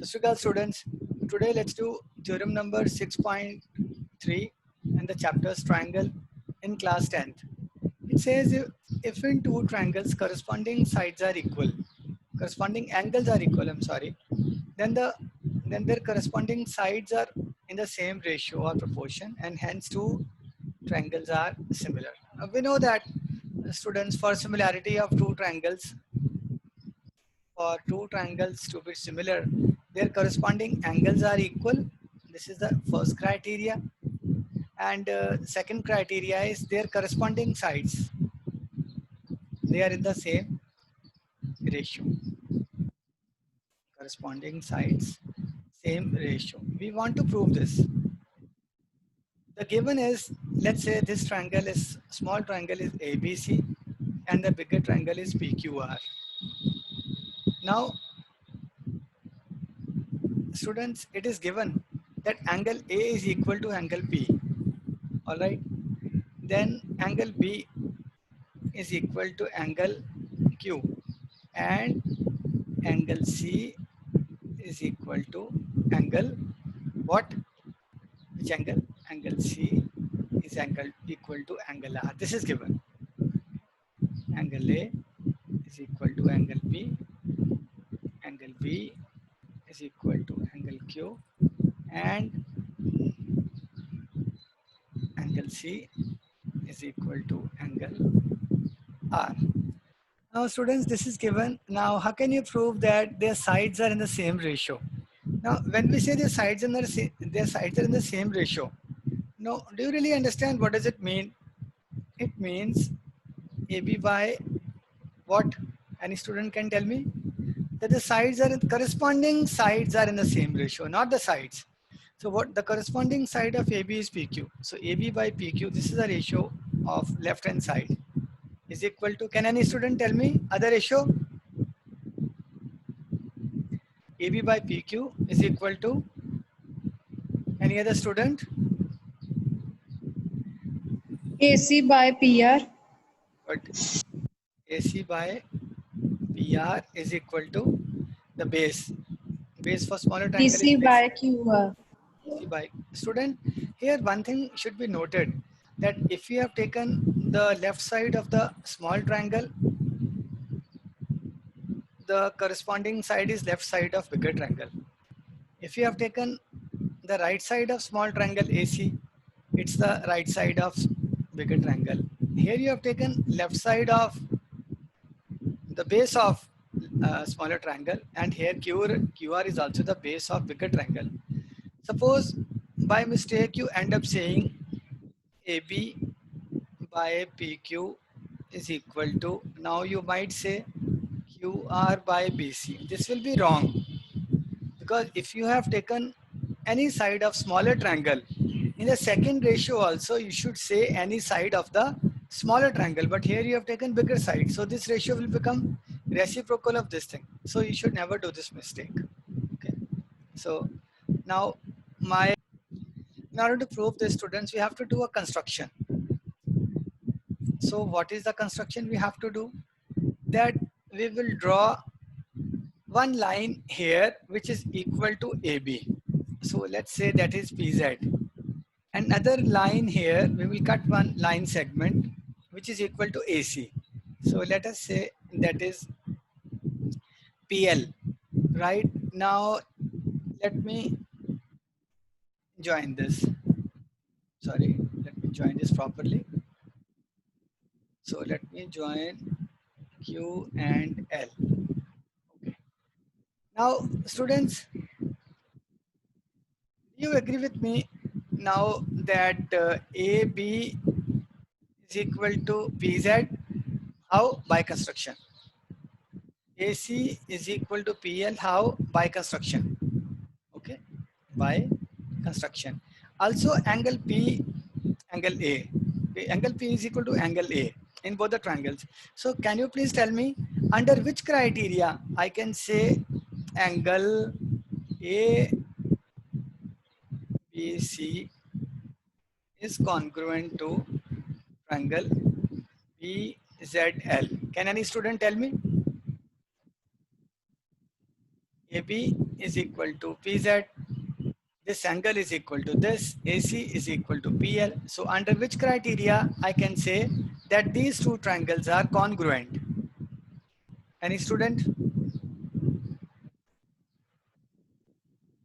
Students, today let's do theorem number 6.3 and the chapters triangle in class 10th. It says if in two triangles corresponding sides are equal, corresponding angles are equal, I'm sorry, then their corresponding sides are in the same ratio or proportion and hence two triangles are similar. We know that students, for similarity of two triangles, for two triangles to be similar, their corresponding angles are equal. This is the first criteria. And second criteria is their corresponding sides. They are in the same ratio. Corresponding sides, same ratio. We want to prove this. The given is, let's say this triangle is, small triangle is ABC and the bigger triangle is PQR. Now, students, it is given that angle A is equal to angle P. All right. Then angle B is equal to angle Q and angle C is equal to angle what? Which angle? Angle C is angle equal to angle R. This is given. Angle A is equal to angle B. Angle B is equal to angle Q and angle C is equal to angle R. Now students, this is given. Now how can you prove that their sides are in the same ratio? Now when we say their sides are in the same ratio, no, do you really understand what does it mean? It means AB by what? Any student can tell me? That the sides are, corresponding sides are in the same ratio, not the sides. So what the corresponding side of AB is PQ. So AB by PQ, this is the ratio of left hand side, is equal to, can any student tell me other ratio? AB by PQ is equal to, any other student? AC by PR. But AC by PR is equal to the base. Base for smaller triangle is DC base. by QR. AC by, student, here one thing should be noted, that if you have taken the left side of the small triangle, the corresponding side is left side of bigger triangle. If you have taken the right side of small triangle AC, it's the right side of bigger triangle. Here you have taken left side of the base of smaller triangle, and here QR is also the base of bigger triangle. Suppose by mistake you end up saying AB by PQ is equal to, now you might say QR by BC. This will be wrong, because if you have taken any side of smaller triangle, in the second ratio also you should say any side of the smaller triangle, but here you have taken bigger side, so this ratio will become reciprocal of this thing. So you should never do this mistake. Okay. So now in order to prove this, students, we have to do a construction. So what is the construction we have to do? That we will draw one line here which is equal to AB. So let's say that is PZ. Another line here, we will cut one line segment which is equal to AC. So let us say that is PL. Right now, let me join this. Sorry, let me join this properly. So let me join Q and L. Okay. Now, students, you agree with me now that AB is equal to PZ? How? By construction. AC is equal to PL. How? By construction. Okay, by construction. Also, angle P, angle A. Okay, angle P is equal to angle A in both the triangles. So, can you please tell me under which criteria I can say angle ABC is congruent to triangle PZL? Can any student tell me? AB is equal to PZ. This angle is equal to this. AC is equal to PL. So under which criteria I can say that these two triangles are congruent? Any student?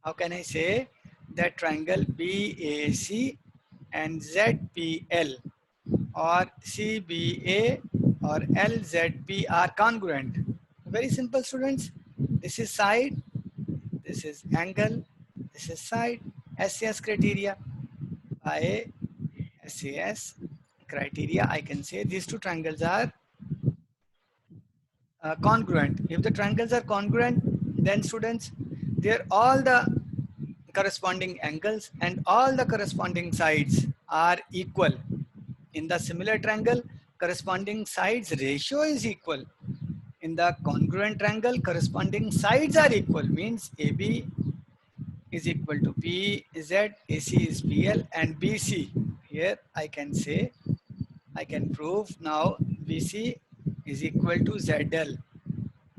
How can I say that triangle BAC and ZPL or CBA or LZP are congruent? Very simple, students. This is side, this is angle, this is side. SAS criteria. By SAS criteria, I can say these two triangles are congruent. If the triangles are congruent, then students, they're all the corresponding angles and all the corresponding sides are equal. In the similar triangle, corresponding sides ratio is equal. In the congruent triangle, corresponding sides are equal, means AB is equal to PZ, AC is PL, and BC. Here I can say, I can prove now BC is equal to ZL.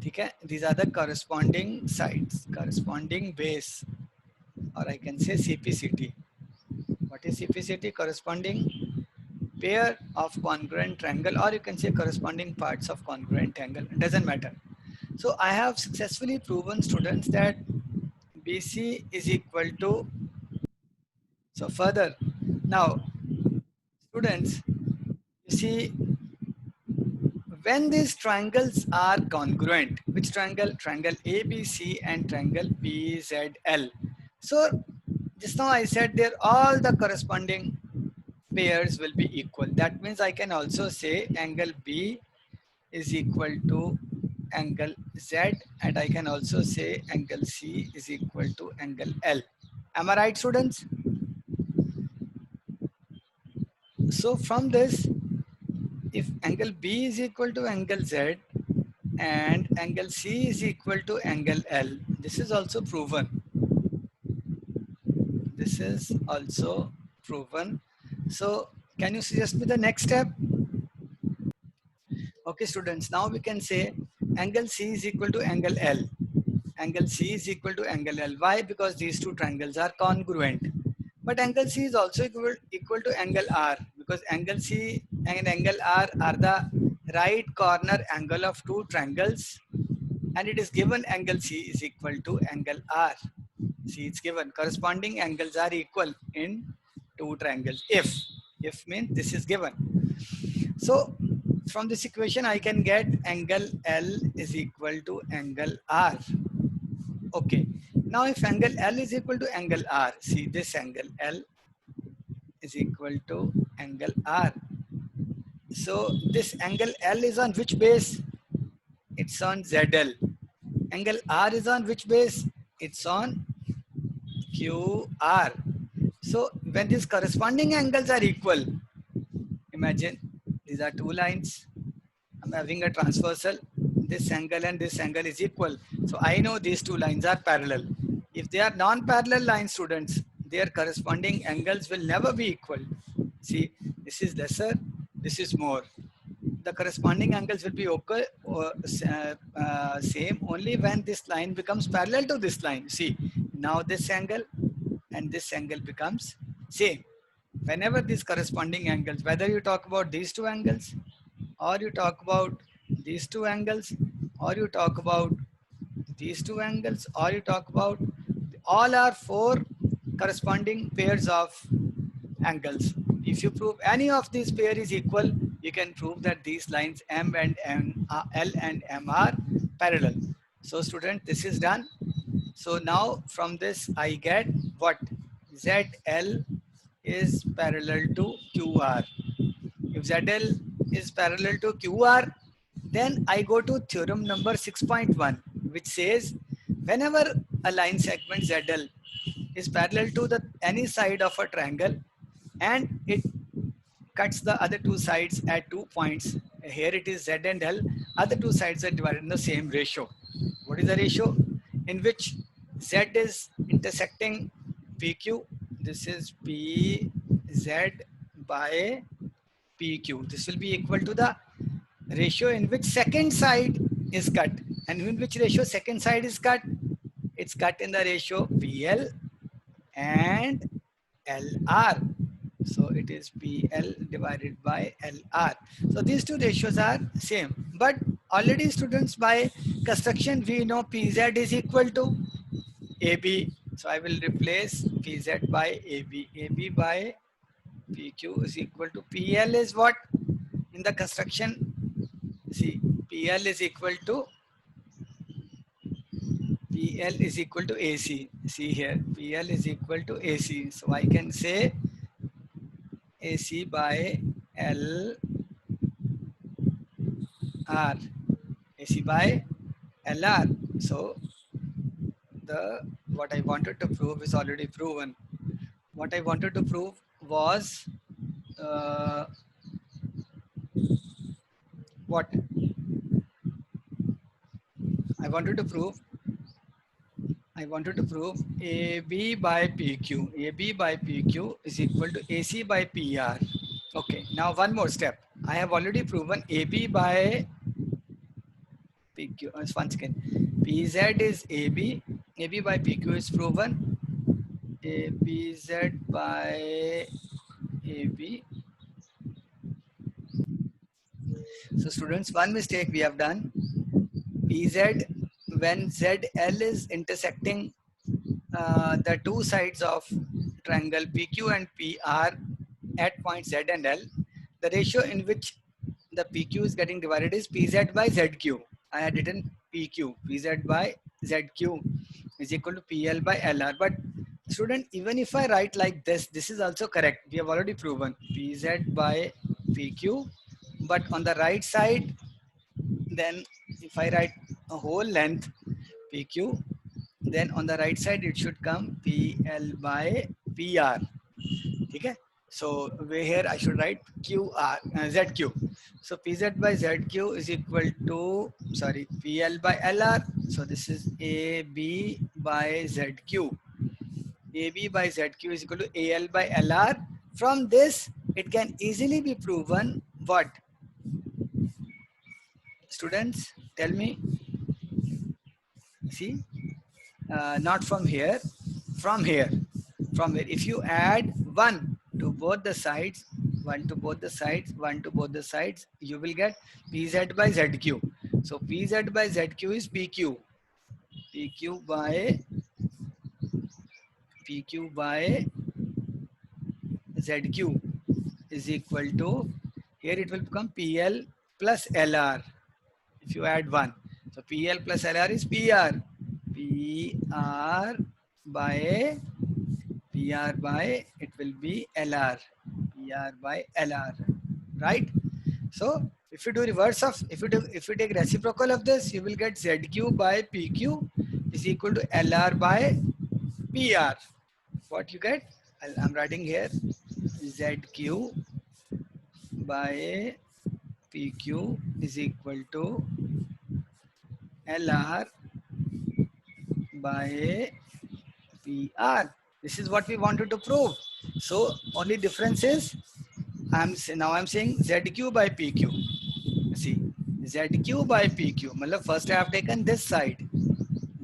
Okay? These are the corresponding sides, corresponding base, or I can say CPCT. What is CPCT? Corresponding pair of congruent triangle, or you can say corresponding parts of congruent triangle. It doesn't matter. So I have successfully proven, students, that BC is equal to, so further, now students, you see, when these triangles are congruent, which triangle? Triangle ABC and triangle BZL. So just now I said there all the corresponding pairs will be equal. That means I can also say angle B is equal to angle Z, and I can also say angle C is equal to angle L. Am I right, students? So from this, if angle B is equal to angle Z and angle C is equal to angle L, this is also proven. This is also proven. So can you suggest me the next step? Okay, students, now we can say angle C is equal to angle L. Angle C is equal to angle L. Why? Because these two triangles are congruent. But angle C is also equal to angle R, because angle C and angle R are the right corner angle of two triangles, and it is given angle C is equal to angle R. See, it's given corresponding angles are equal in two triangles. If means this is given. So from this equation, I can get angle L is equal to angle R. Okay. Now if angle L is equal to angle R, see this angle L is equal to angle R. So this angle L is on which base? It's on ZL. Angle R is on which base? It's on QR. So when these corresponding angles are equal, imagine these are two lines. I'm having a transversal. This angle and this angle is equal. So I know these two lines are parallel. If they are non-parallel lines, students, their corresponding angles will never be equal. See, this is lesser, this is more. The corresponding angles will be okay, or, same only when this line becomes parallel to this line. See, now this angle and this angle becomes same. Whenever these corresponding angles, whether you talk about these two angles, or you talk about these two angles, or you talk about these two angles, or you talk about, all are four corresponding pairs of angles. If you prove any of these pair is equal, you can prove that these lines M and M, L and M are parallel. So student, this is done. So now from this I get what? ZL is parallel to QR. If ZL is parallel to QR, then I go to theorem number 6.1, which says whenever a line segment ZL is parallel to the any side of a triangle and it cuts the other two sides at 2 points, here it is Z and L, other two sides are divided in the same ratio. What is the ratio? In which Z is intersecting PQ. This is PZ by PQ. This will be equal to the ratio in which second side is cut. And in which ratio second side is cut? it's cut in the ratio PL and LR. So it is PL divided by LR. So these two ratios are same. But already students, by construction we know PZ is equal to AB. So I will replace PZ by AB. AB by PQ is equal to PL is what? In the construction, see, PL is equal to AC. See here, PL is equal to AC. So I can say AC by LR. AC by LR. So the what I wanted to prove is already proven. What I wanted to prove was uh, what I wanted to prove. I wanted to prove AB by PQ. AB by PQ is equal to AC by PR. Okay, now one more step. I have already proven AB by PQ. Once again, PZ is AB. AB by PQ is proven. ABZ by AB. So students, one mistake we have done. PZ, when ZL is intersecting the two sides of triangle PQ and PR at point Z and L, the ratio in which the PQ is getting divided is PZ by ZQ. I had written PZ by ZQ is equal to PL by LR. But student, even if I write like this is also correct. We have already proven PZ by PQ. But on the right side, then if I write a whole length PQ, then on the right side it should come PL by PR. Okay, so here I should write ZQ. So PZ by ZQ is equal to, sorry, PL by LR. So this is AB by ZQ. AB by ZQ is equal to AL by LR. From this, it can easily be proven what? Students, tell me. See, not from here, from here. From here, if you add 1 to both the sides, 1 to both the sides, 1 to both the sides, you will get PZ by ZQ. So PZ by ZQ is PQ. PQ by ZQ is equal to, here it will become PL plus LR if you add 1. So PL plus LR is PR. PR by it will be LR. PR by LR, right? So if you do reverse of, if you take reciprocal of this, you will get ZQ by PQ is equal to LR by PR. What you get? I'm writing here ZQ by PQ is equal to LR by PR. This is what we wanted to prove. So only difference is I'm saying ZQ by PQ. See, ZQ by PQ. First I have taken this side.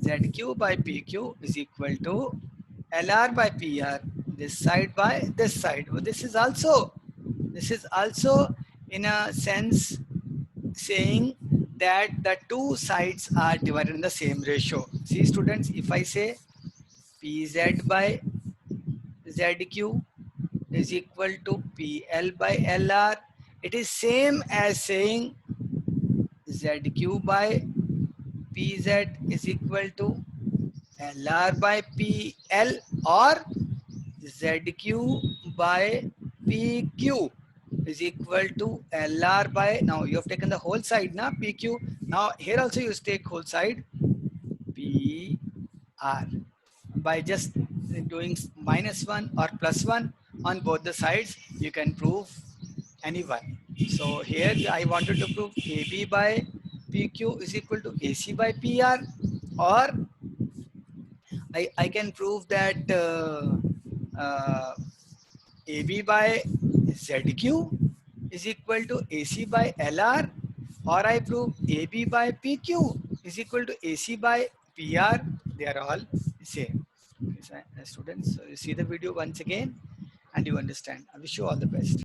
ZQ by PQ is equal to LR by PR. This side by this side. Well, this is also in a sense saying that the two sides are divided in the same ratio. See students, if I say PZ by ZQ is equal to PL by LR, it is same as saying ZQ by PZ is equal to LR by PL, or ZQ by PQ is equal to LR by, now you have taken the whole side, na PQ. Now here also you take whole side PR. By just doing -1 or +1 on both the sides, you can prove any one. So here I wanted to prove AB by PQ is equal to AC by PR, or I can prove that AB by ZQ is equal to AC by LR, or I prove AB by PQ is equal to AC by PR. they are all same. Okay, so, students, so you see the video once again and you understand. I wish you all the best.